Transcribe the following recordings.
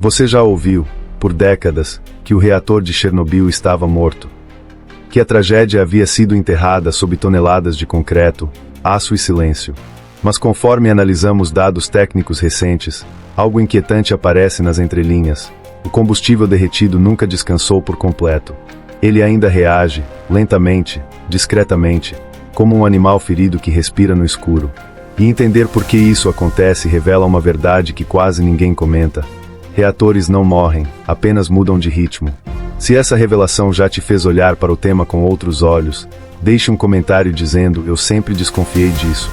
Você já ouviu, por décadas, que o reator de Chernobyl estava morto. Que a tragédia havia sido enterrada sob toneladas de concreto, aço e silêncio. Mas conforme analisamos dados técnicos recentes, algo inquietante aparece nas entrelinhas. O combustível derretido nunca descansou por completo. Ele ainda reage, lentamente, discretamente, como um animal ferido que respira no escuro. E entender por que isso acontece revela uma verdade que quase ninguém comenta. Reatores não morrem, apenas mudam de ritmo. Se essa revelação já te fez olhar para o tema com outros olhos, deixe um comentário dizendo: eu sempre desconfiei disso.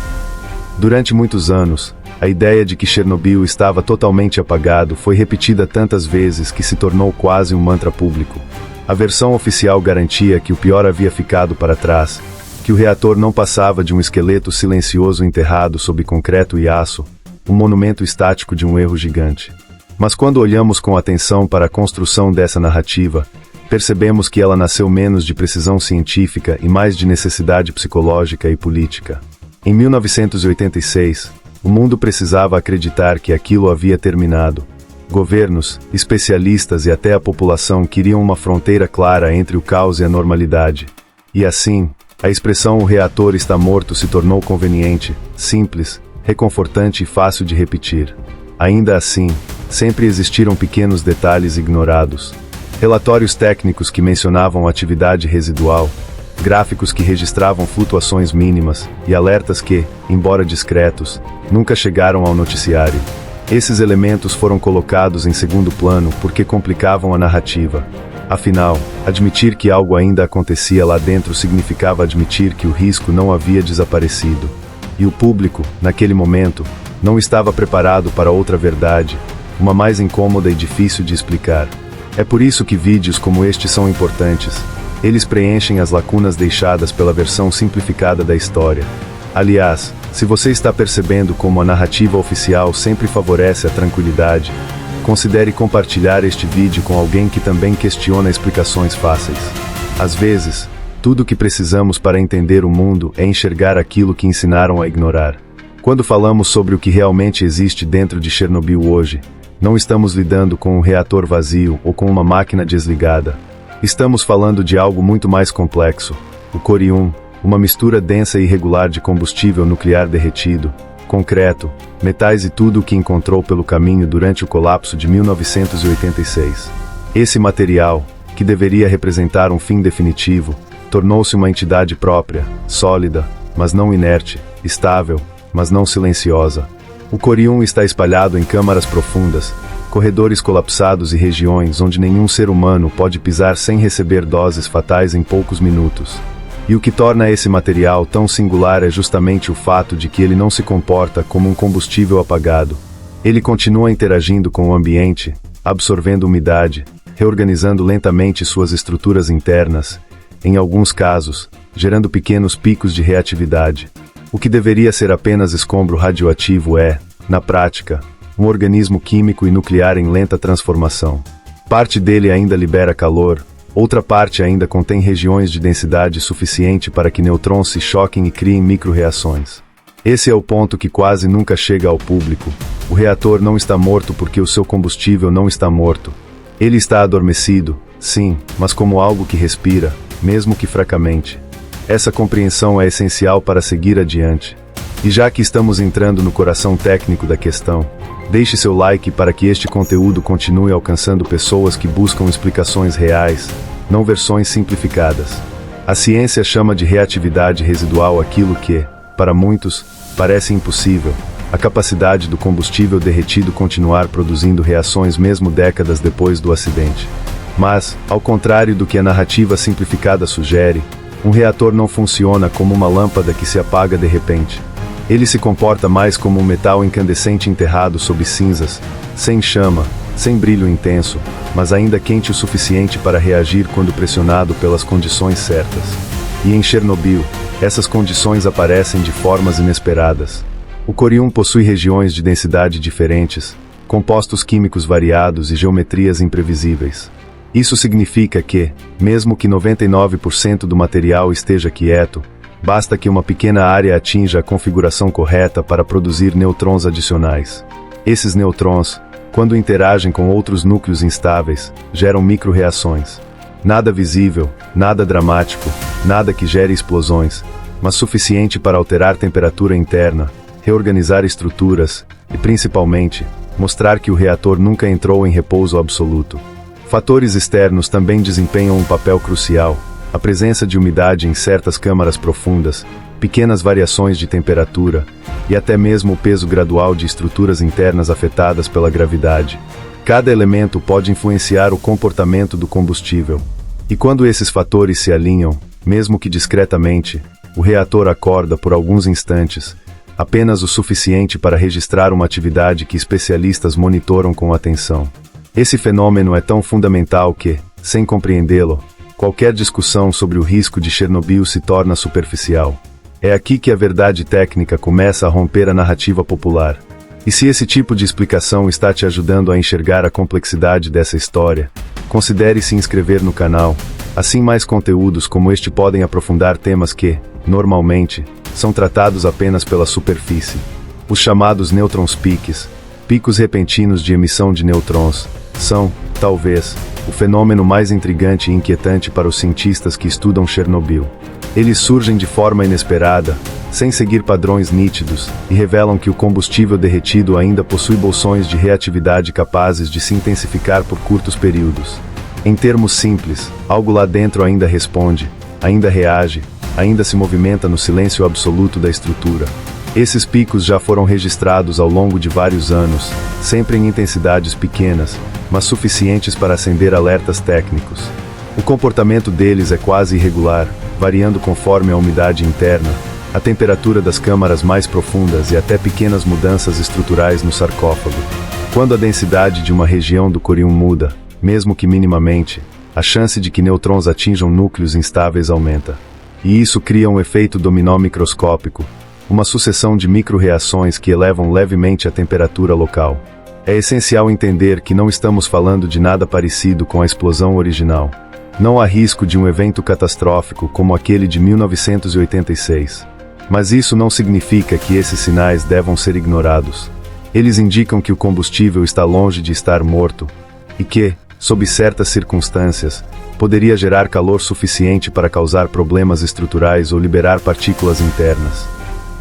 Durante muitos anos, a ideia de que Chernobyl estava totalmente apagado foi repetida tantas vezes que se tornou quase um mantra público. A versão oficial garantia que o pior havia ficado para trás, que o reator não passava de um esqueleto silencioso enterrado sob concreto e aço, um monumento estático de um erro gigante. Mas quando olhamos com atenção para a construção dessa narrativa, percebemos que ela nasceu menos de precisão científica e mais de necessidade psicológica e política. Em 1986, o mundo precisava acreditar que aquilo havia terminado. Governos, especialistas e até a população queriam uma fronteira clara entre o caos e a normalidade. E assim, a expressão "o reator está morto" se tornou conveniente, simples, reconfortante e fácil de repetir. Ainda assim, sempre existiram pequenos detalhes ignorados. Relatórios técnicos que mencionavam atividade residual, gráficos que registravam flutuações mínimas e alertas que, embora discretos, nunca chegaram ao noticiário. Esses elementos foram colocados em segundo plano porque complicavam a narrativa. Afinal, admitir que algo ainda acontecia lá dentro significava admitir que o risco não havia desaparecido. E o público, naquele momento, não estava preparado para outra verdade, uma mais incômoda e difícil de explicar. É por isso que vídeos como este são importantes. Eles preenchem as lacunas deixadas pela versão simplificada da história. Aliás, se você está percebendo como a narrativa oficial sempre favorece a tranquilidade, considere compartilhar este vídeo com alguém que também questiona explicações fáceis. Às vezes, tudo o que precisamos para entender o mundo é enxergar aquilo que ensinaram a ignorar. Quando falamos sobre o que realmente existe dentro de Chernobyl hoje, não estamos lidando com um reator vazio ou com uma máquina desligada. Estamos falando de algo muito mais complexo. O corium, uma mistura densa e irregular de combustível nuclear derretido, concreto, metais e tudo o que encontrou pelo caminho durante o colapso de 1986. Esse material, que deveria representar um fim definitivo, tornou-se uma entidade própria, sólida, mas não inerte, estável, mas não silenciosa. O corium está espalhado em câmaras profundas, corredores colapsados e regiões onde nenhum ser humano pode pisar sem receber doses fatais em poucos minutos. E o que torna esse material tão singular é justamente o fato de que ele não se comporta como um combustível apagado. Ele continua interagindo com o ambiente, absorvendo umidade, reorganizando lentamente suas estruturas internas, em alguns casos, gerando pequenos picos de reatividade. O que deveria ser apenas escombro radioativo é, na prática, um organismo químico e nuclear em lenta transformação. Parte dele ainda libera calor, outra parte ainda contém regiões de densidade suficiente para que nêutrons se choquem e criem micro-reações. Esse é o ponto que quase nunca chega ao público. O reator não está morto porque o seu combustível não está morto. Ele está adormecido, sim, mas como algo que respira, mesmo que fracamente. Essa compreensão é essencial para seguir adiante. E já que estamos entrando no coração técnico da questão, deixe seu like para que este conteúdo continue alcançando pessoas que buscam explicações reais, não versões simplificadas. A ciência chama de reatividade residual aquilo que, para muitos, parece impossível: a capacidade do combustível derretido continuar produzindo reações mesmo décadas depois do acidente. Mas, ao contrário do que a narrativa simplificada sugere, um reator não funciona como uma lâmpada que se apaga de repente. Ele se comporta mais como um metal incandescente enterrado sob cinzas, sem chama, sem brilho intenso, mas ainda quente o suficiente para reagir quando pressionado pelas condições certas. E em Chernobyl, essas condições aparecem de formas inesperadas. O corium possui regiões de densidade diferentes, compostos químicos variados e geometrias imprevisíveis. Isso significa que, mesmo que 99% do material esteja quieto, basta que uma pequena área atinja a configuração correta para produzir nêutrons adicionais. Esses nêutrons, quando interagem com outros núcleos instáveis, geram micro-reações. Nada visível, nada dramático, nada que gere explosões, mas suficiente para alterar temperatura interna, reorganizar estruturas e, principalmente, mostrar que o reator nunca entrou em repouso absoluto. Fatores externos também desempenham um papel crucial. A presença de umidade em certas câmaras profundas, pequenas variações de temperatura e até mesmo o peso gradual de estruturas internas afetadas pela gravidade. Cada elemento pode influenciar o comportamento do combustível. E quando esses fatores se alinham, mesmo que discretamente, o reator acorda por alguns instantes, apenas o suficiente para registrar uma atividade que especialistas monitoram com atenção. Esse fenômeno é tão fundamental que, sem compreendê-lo, qualquer discussão sobre o risco de Chernobyl se torna superficial. É aqui que a verdade técnica começa a romper a narrativa popular. E se esse tipo de explicação está te ajudando a enxergar a complexidade dessa história, considere se inscrever no canal. Assim, mais conteúdos como este podem aprofundar temas que, normalmente, são tratados apenas pela superfície. Os chamados nêutrons peaks, picos repentinos de emissão de nêutrons, são, talvez, o fenômeno mais intrigante e inquietante para os cientistas que estudam Chernobyl. Eles surgem de forma inesperada, sem seguir padrões nítidos, e revelam que o combustível derretido ainda possui bolsões de reatividade capazes de se intensificar por curtos períodos. Em termos simples, algo lá dentro ainda responde, ainda reage, ainda se movimenta no silêncio absoluto da estrutura. Esses picos já foram registrados ao longo de vários anos, sempre em intensidades pequenas, mas suficientes para acender alertas técnicos. O comportamento deles é quase irregular, variando conforme a umidade interna, a temperatura das câmaras mais profundas e até pequenas mudanças estruturais no sarcófago. Quando a densidade de uma região do corium muda, mesmo que minimamente, a chance de que nêutrons atinjam núcleos instáveis aumenta. E isso cria um efeito dominó microscópico, uma sucessão de micro-reações que elevam levemente a temperatura local. É essencial entender que não estamos falando de nada parecido com a explosão original. Não há risco de um evento catastrófico como aquele de 1986. Mas isso não significa que esses sinais devam ser ignorados. Eles indicam que o combustível está longe de estar morto, e que, sob certas circunstâncias, poderia gerar calor suficiente para causar problemas estruturais ou liberar partículas internas.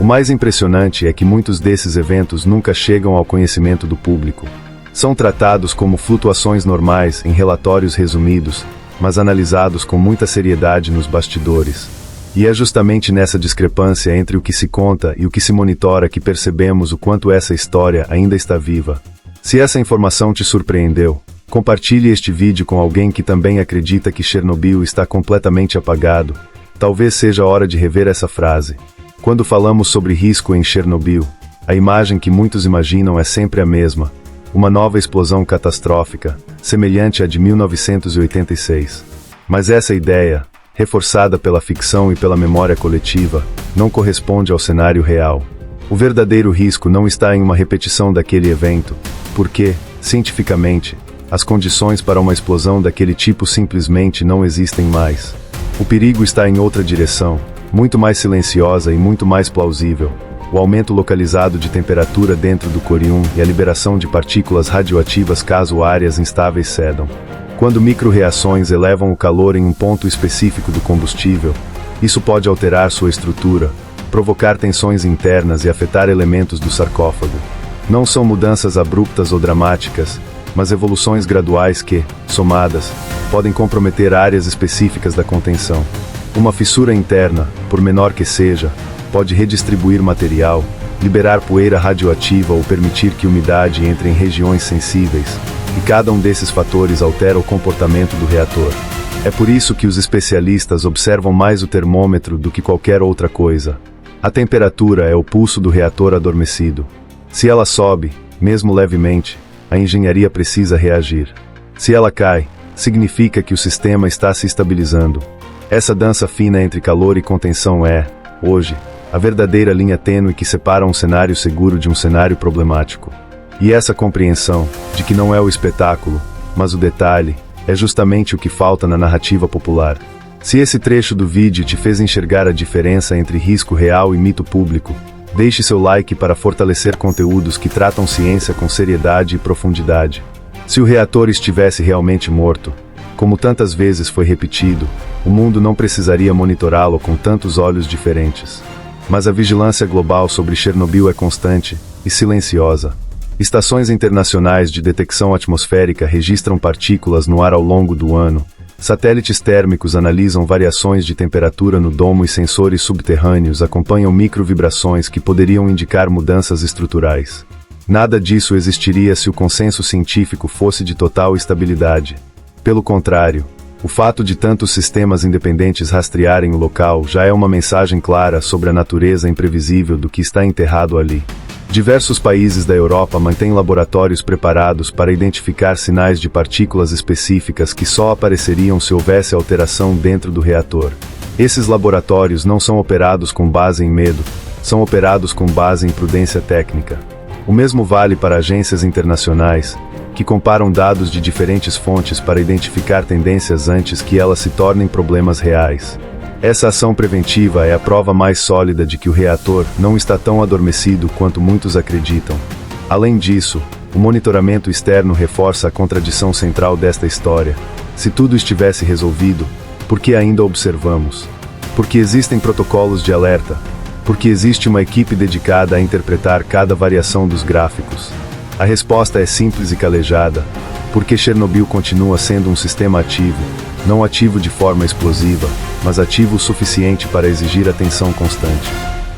O mais impressionante é que muitos desses eventos nunca chegam ao conhecimento do público. São tratados como flutuações normais em relatórios resumidos, mas analisados com muita seriedade nos bastidores. E é justamente nessa discrepância entre o que se conta e o que se monitora que percebemos o quanto essa história ainda está viva. Se essa informação te surpreendeu, compartilhe este vídeo com alguém que também acredita que Chernobyl está completamente apagado. Talvez seja a hora de rever essa frase. Quando falamos sobre risco em Chernobyl, a imagem que muitos imaginam é sempre a mesma: uma nova explosão catastrófica, semelhante à de 1986. Mas essa ideia, reforçada pela ficção e pela memória coletiva, não corresponde ao cenário real. O verdadeiro risco não está em uma repetição daquele evento, porque, cientificamente, as condições para uma explosão daquele tipo simplesmente não existem mais. O perigo está em outra direção, muito mais silenciosa e muito mais plausível: o aumento localizado de temperatura dentro do corium e a liberação de partículas radioativas caso áreas instáveis cedam. Quando micro-reações elevam o calor em um ponto específico do combustível, isso pode alterar sua estrutura, provocar tensões internas e afetar elementos do sarcófago. Não são mudanças abruptas ou dramáticas, mas evoluções graduais que, somadas, podem comprometer áreas específicas da contenção. Uma fissura interna, por menor que seja, pode redistribuir material, liberar poeira radioativa ou permitir que umidade entre em regiões sensíveis, e cada um desses fatores altera o comportamento do reator. É por isso que os especialistas observam mais o termômetro do que qualquer outra coisa. A temperatura é o pulso do reator adormecido. Se ela sobe, mesmo levemente, a engenharia precisa reagir. Se ela cai, significa que o sistema está se estabilizando. Essa dança fina entre calor e contenção é, hoje, a verdadeira linha tênue que separa um cenário seguro de um cenário problemático. E essa compreensão, de que não é o espetáculo, mas o detalhe, é justamente o que falta na narrativa popular. Se esse trecho do vídeo te fez enxergar a diferença entre risco real e mito público, Deixe seu like para fortalecer conteúdos que tratam ciência com seriedade e profundidade. Se o reator estivesse realmente morto, como tantas vezes foi repetido, o mundo não precisaria monitorá-lo com tantos olhos diferentes. Mas a vigilância global sobre Chernobyl é constante e silenciosa. Estações internacionais de detecção atmosférica registram partículas no ar ao longo do ano. Satélites térmicos analisam variações de temperatura no domo e sensores subterrâneos acompanham microvibrações que poderiam indicar mudanças estruturais. Nada disso existiria se o consenso científico fosse de total estabilidade. Pelo contrário, o fato de tantos sistemas independentes rastrearem o local já é uma mensagem clara sobre a natureza imprevisível do que está enterrado ali. Diversos países da Europa mantêm laboratórios preparados para identificar sinais de partículas específicas que só apareceriam se houvesse alteração dentro do reator. Esses laboratórios não são operados com base em medo, são operados com base em prudência técnica. O mesmo vale para agências internacionais, que comparam dados de diferentes fontes para identificar tendências antes que elas se tornem problemas reais. Essa ação preventiva é a prova mais sólida de que o reator não está tão adormecido quanto muitos acreditam. Além disso, o monitoramento externo reforça a contradição central desta história. Se tudo estivesse resolvido, por que ainda observamos? Porque existem protocolos de alerta. Porque existe uma equipe dedicada a interpretar cada variação dos gráficos. A resposta é simples e calejada. Porque Chernobyl continua sendo um sistema ativo, não ativo de forma explosiva, mas ativo o suficiente para exigir atenção constante.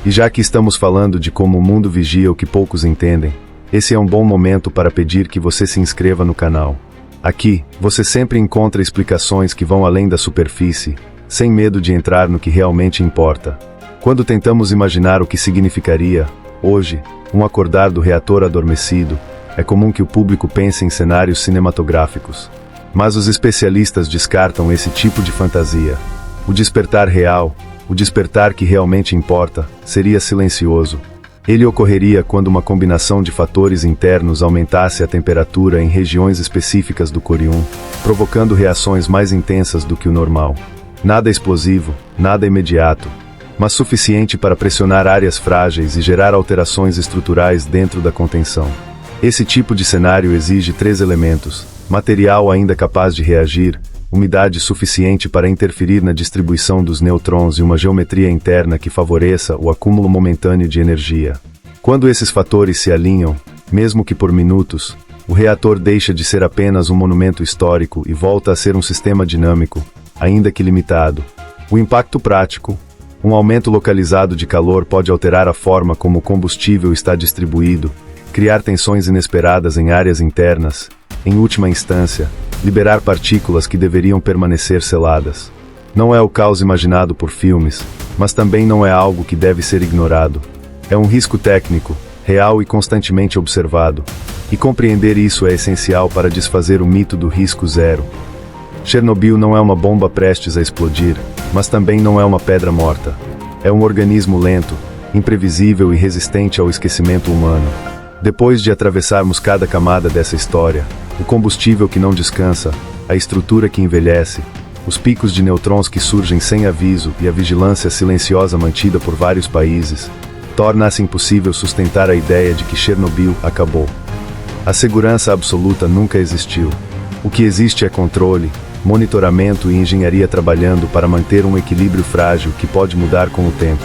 E já que estamos falando de como o mundo vigia o que poucos entendem, esse é um bom momento para pedir que você se inscreva no canal. Aqui, você sempre encontra explicações que vão além da superfície, sem medo de entrar no que realmente importa. Quando tentamos imaginar o que significaria, hoje, um acordar do reator adormecido, é comum que o público pense em cenários cinematográficos. Mas os especialistas descartam esse tipo de fantasia. O despertar real, o despertar que realmente importa, seria silencioso. Ele ocorreria quando uma combinação de fatores internos aumentasse a temperatura em regiões específicas do Core 1, provocando reações mais intensas do que o normal. Nada explosivo, nada imediato, mas suficiente para pressionar áreas frágeis e gerar alterações estruturais dentro da contenção. Esse tipo de cenário exige 3 elementos: material ainda capaz de reagir, umidade suficiente para interferir na distribuição dos nêutrons e uma geometria interna que favoreça o acúmulo momentâneo de energia. Quando esses fatores se alinham, mesmo que por minutos, o reator deixa de ser apenas um monumento histórico e volta a ser um sistema dinâmico, ainda que limitado. O impacto prático: um aumento localizado de calor pode alterar a forma como o combustível está distribuído, criar tensões inesperadas em áreas internas, em última instância, liberar partículas que deveriam permanecer seladas. Não é o caos imaginado por filmes, mas também não é algo que deve ser ignorado. É um risco técnico, real e constantemente observado, e compreender isso é essencial para desfazer o mito do risco zero. Chernobyl não é uma bomba prestes a explodir, mas também não é uma pedra morta. É um organismo lento, imprevisível e resistente ao esquecimento humano. Depois de atravessarmos cada camada dessa história, o combustível que não descansa, a estrutura que envelhece, os picos de nêutrons que surgem sem aviso e a vigilância silenciosa mantida por vários países, torna-se impossível sustentar a ideia de que Chernobyl acabou. A segurança absoluta nunca existiu. O que existe é controle, monitoramento e engenharia trabalhando para manter um equilíbrio frágil que pode mudar com o tempo.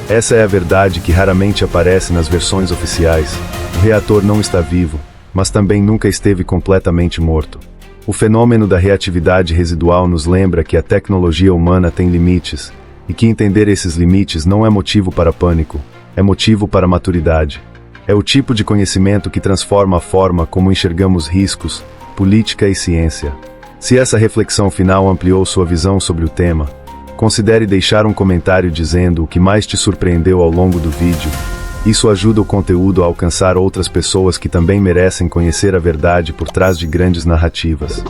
Essa é a verdade que raramente aparece nas versões oficiais. O reator não está vivo, mas também nunca esteve completamente morto. O fenômeno da reatividade residual nos lembra que a tecnologia humana tem limites, e que entender esses limites não é motivo para pânico, é motivo para maturidade. É o tipo de conhecimento que transforma a forma como enxergamos riscos, política e ciência. Se essa reflexão final ampliou sua visão sobre o tema, considere deixar um comentário dizendo o que mais te surpreendeu ao longo do vídeo. Isso ajuda o conteúdo a alcançar outras pessoas que também merecem conhecer a verdade por trás de grandes narrativas.